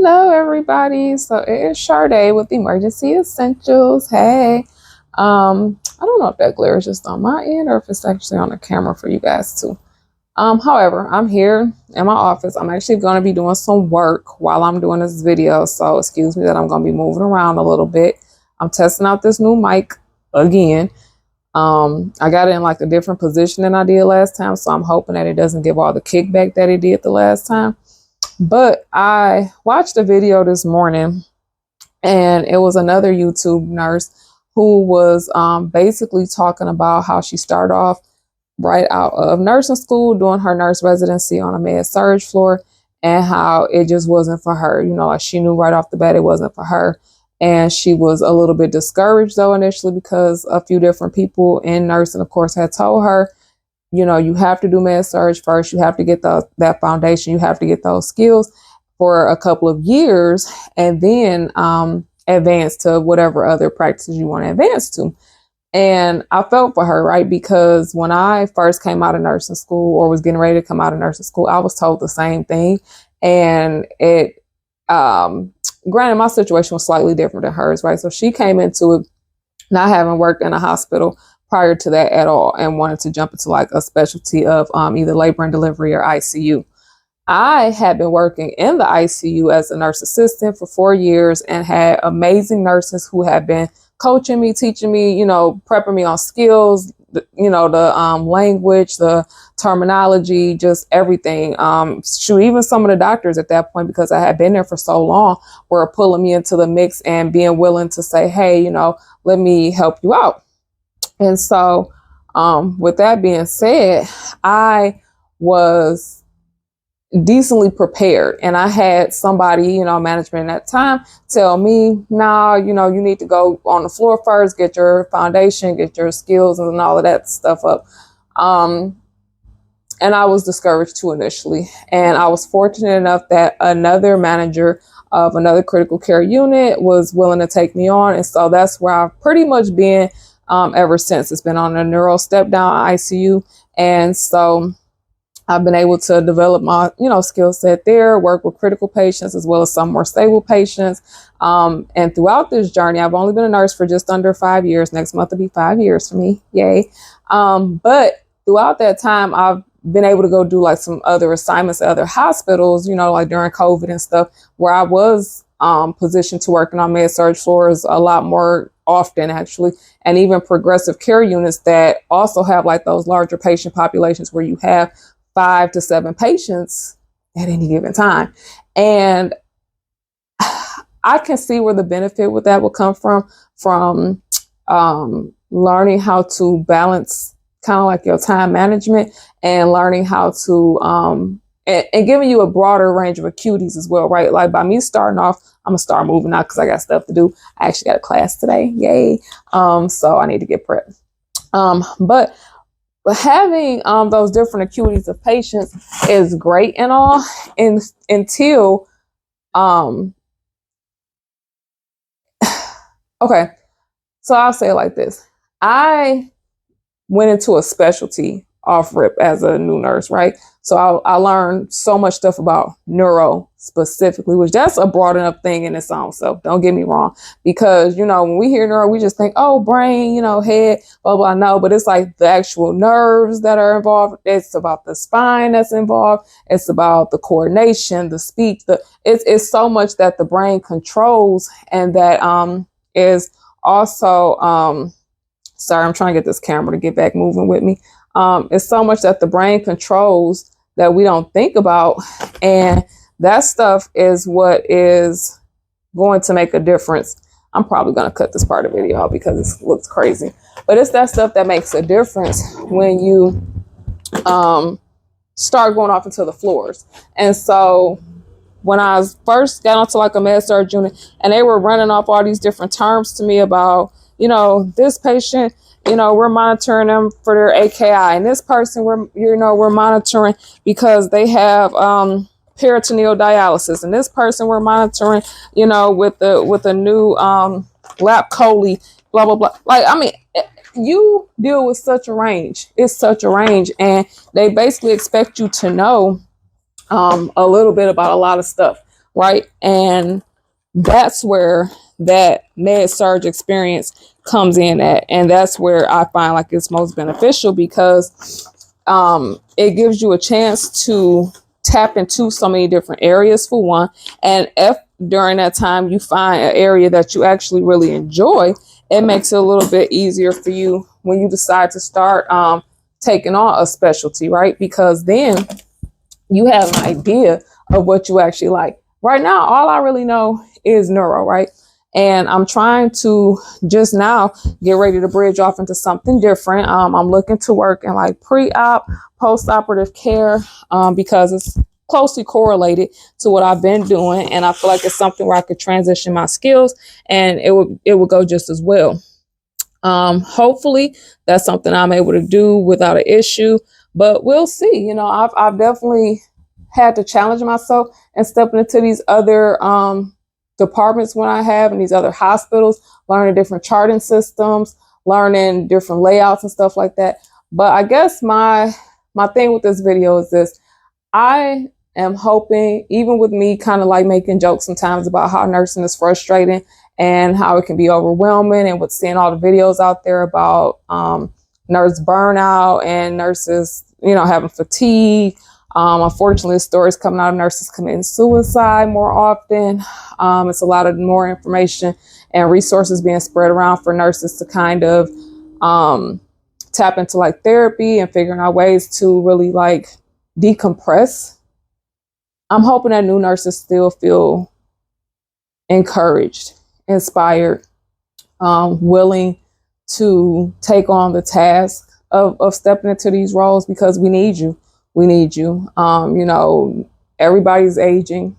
Hello, everybody. So it is Sade with Emergency Essentials. Hey, I don't know if that glare is just on my end or if it's actually on the camera for you guys too. However, I'm here in my office. I'm actually going to be doing some work while I'm doing this video. So excuse me that I'm going to be moving around a little bit. I'm testing out this new mic again. I got it in like a different position than I did last time. So I'm hoping that it doesn't give all the kickback that it did the last time. But I watched a video this morning, and it was another YouTube nurse who was basically talking about how she started off right out of nursing school doing her nurse residency on a med surg floor, and how it just wasn't for her. You know, like she knew right off the bat it wasn't for her. And she was a little bit discouraged though initially because a few different people in nursing, of course, had told her, you know, you have to do med surg first. You have to get that foundation. You have to get those skills for a couple of years and then advance to whatever other practices you want to advance to. And I felt for her, right? Because when I first came out of nursing school or was getting ready to come out of nursing school, I was told the same thing. And it, granted, my situation was slightly different than hers, right? So she came into it not having worked in a hospital prior to that at all and wanted to jump into like a specialty of either labor and delivery or ICU. I had been working in the ICU as a nurse assistant for 4 years and had amazing nurses who had been coaching me, teaching me, you know, prepping me on skills, you know, the language, the terminology, just everything. Shoot, even some of the doctors at that point, because I had been there for so long, were pulling me into the mix and being willing to say, hey, you know, let me help you out. And so with that being said, I was decently prepared, and I had somebody, you know, management at that time tell me, nah, you know, you need to go on the floor first, get your foundation, get your skills and all of that stuff up. And I was discouraged too initially. And I was fortunate enough that another manager of another critical care unit was willing to take me on. And so that's where I've pretty much been ever since. It's been on a neuro step down ICU. And so I've been able to develop my, you know, skill set there, work with critical patients as well as some more stable patients. And throughout this journey, I've only been a nurse for just under 5 years. Next month will be 5 years for me. Yay. But throughout that time, I've been able to go do like some other assignments at other hospitals, you know, like during COVID and stuff, where I was positioned to working on med surg floors a lot more often actually, and even progressive care units that also have like those larger patient populations where you have 5 to 7 patients at any given time. And I can see where the benefit with that will come from learning how to balance kind of like your time management and learning how to, and giving you a broader range of acuities as well, right? Like by me starting off, I'm gonna start moving out because I got stuff to do. I actually got a class today, yay. So I need to get prepped. But having those different acuities of patients is great and all, until okay, so I'll say it like this. I went into a specialty off rip as a new nurse, right? So I learned so much stuff about neuro specifically, which that's a broad enough thing in its own self. Don't get me wrong, because, you know, when we hear neuro, we just think, oh, brain, you know, head, blah, blah, no, but it's like the actual nerves that are involved. It's about the spine that's involved. It's about the coordination, the speech, it's so much that the brain controls, and that is also, sorry, I'm trying to get this camera to get back moving with me. It's so much that the brain controls that we don't think about. And that stuff is what is going to make a difference. I'm probably going to cut this part of the video out because it looks crazy. But it's that stuff that makes a difference when you start going off into the floors. And so when I first got onto like a med surg unit, and they were running off all these different terms to me about, you know, this patient, you know, we're monitoring them for their AKI, and this person we're monitoring because they have peritoneal dialysis, and this person we're monitoring, you know, with a new lap chole, blah blah blah. Like, I mean, you deal with such a range. It's such a range, and they basically expect you to know a little bit about a lot of stuff. right? And that's where that med surge experience comes in at. And that's where I find like it's most beneficial, because it gives you a chance to tap into so many different areas for one. And if during that time you find an area that you actually really enjoy, it makes it a little bit easier for you when you decide to start taking on a specialty, right? Because then you have an idea of what you actually like. Right now, all I really know is neuro, right? And I'm trying to just now get ready to bridge off into something different. I'm looking to work in like pre-op, post-operative care, because it's closely correlated to what I've been doing. And I feel like it's something where I could transition my skills and it would go just as well. Hopefully that's something I'm able to do without an issue, but we'll see. You know, I've definitely had to challenge myself and stepping into these other departments when I have in these other hospitals, learning different charting systems, learning different layouts and stuff like that. But I guess my thing with this video is this: I am hoping, even with me kind of like making jokes sometimes about how nursing is frustrating and how it can be overwhelming, and with seeing all the videos out there about nurse burnout and nurses, you know, having fatigue. Unfortunately, stories coming out of nurses committing suicide more often. It's a lot of more information and resources being spread around for nurses to kind of tap into like therapy and figuring out ways to really like decompress. I'm hoping that new nurses still feel encouraged, inspired, willing to take on the task of stepping into these roles, because we need you. We need you. You know, everybody's aging.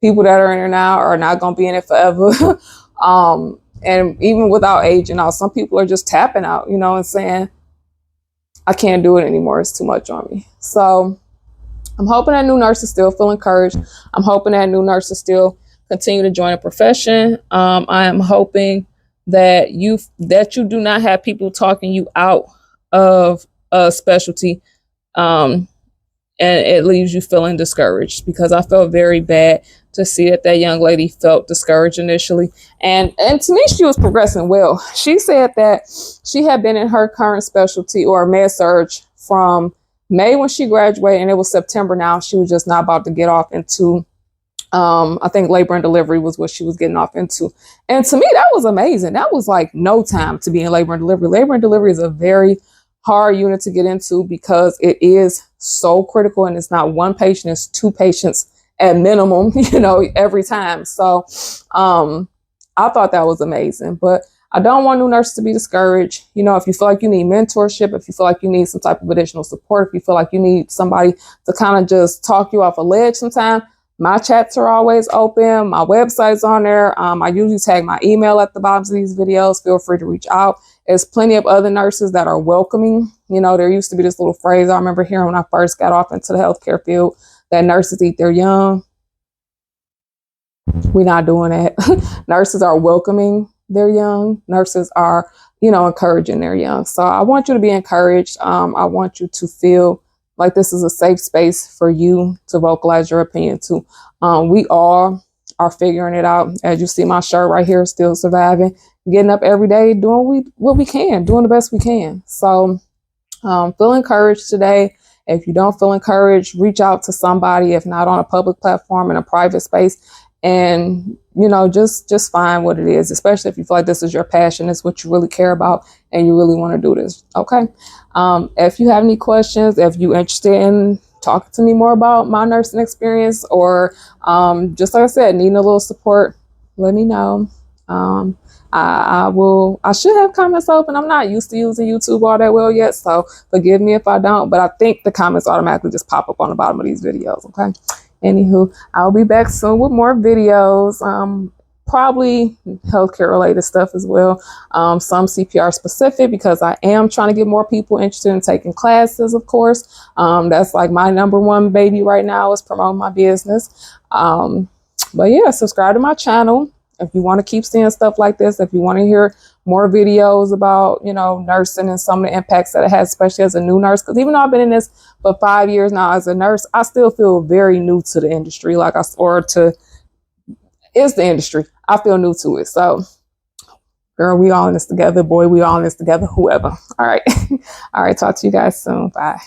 People that are in there now are not going to be in it forever. And even without aging out, some people are just tapping out, you know, and saying, I can't do it anymore. It's too much on me. So I'm hoping that new nurses still feel encouraged. I'm hoping that new nurses still continue to join a profession. I am hoping that you do not have people talking you out of a specialty, and it leaves you feeling discouraged, because I felt very bad to see that young lady felt discouraged initially. And to me, she was progressing well. She said that she had been in her current specialty or med surge from May when she graduated, and it was September now. She was just not about to get off into, I think labor and delivery was what she was getting off into. And to me, that was amazing. That was like no time to be in labor and delivery. Labor and delivery is a very hard unit to get into because it is so critical, and it's not one patient, it's two patients at minimum, you know, every time. So I thought that was amazing, but I don't want new nurses to be discouraged. You know, if you feel like you need mentorship, if you feel like you need some type of additional support, if you feel like you need somebody to kind of just talk you off a ledge sometime, my chats are always open. My website's on there. I usually tag my email at the bottom of these videos. Feel free to reach out. There's plenty of other nurses that are welcoming. You know, there used to be this little phrase I remember hearing when I first got off into the healthcare field, that nurses eat their young. We're not doing that. Nurses are welcoming their young. Nurses are, you know, encouraging their young. So I want you to be encouraged. I want you to feel like this is a safe space for you to vocalize your opinion too. We all are figuring it out. As you see my shirt right here, still surviving, getting up every day, doing what we can, doing the best we can. So feel encouraged today. If you don't feel encouraged, reach out to somebody, if not on a public platform, in a private space, and, you know, just find what it is, especially if you feel like this is your passion, it's what you really care about, and you really want to do this. Okay. If you have any questions, if you're interested in talking to me more about my nursing experience, or just like I said, needing a little support, let me know. I should have comments open. I'm not used to using YouTube all that well yet, so forgive me if I don't, but I think the comments automatically just pop up on the bottom of these videos. Okay. Anywho, I'll be back soon with more videos, probably healthcare related stuff as well. Some CPR specific, because I am trying to get more people interested in taking classes, of course. That's like my #1 baby right now, is promoting my business. But yeah, subscribe to my channel if you want to keep seeing stuff like this. If you want to hear more videos about, you know, nursing and some of the impacts that it has, especially as a new nurse. Because even though I've been in this for 5 years now as a nurse, I still feel very new to the industry, it's the industry. I feel new to it. So, girl, we all in this together. Boy, we all in this together. Whoever. All right. All right. Talk to you guys soon. Bye.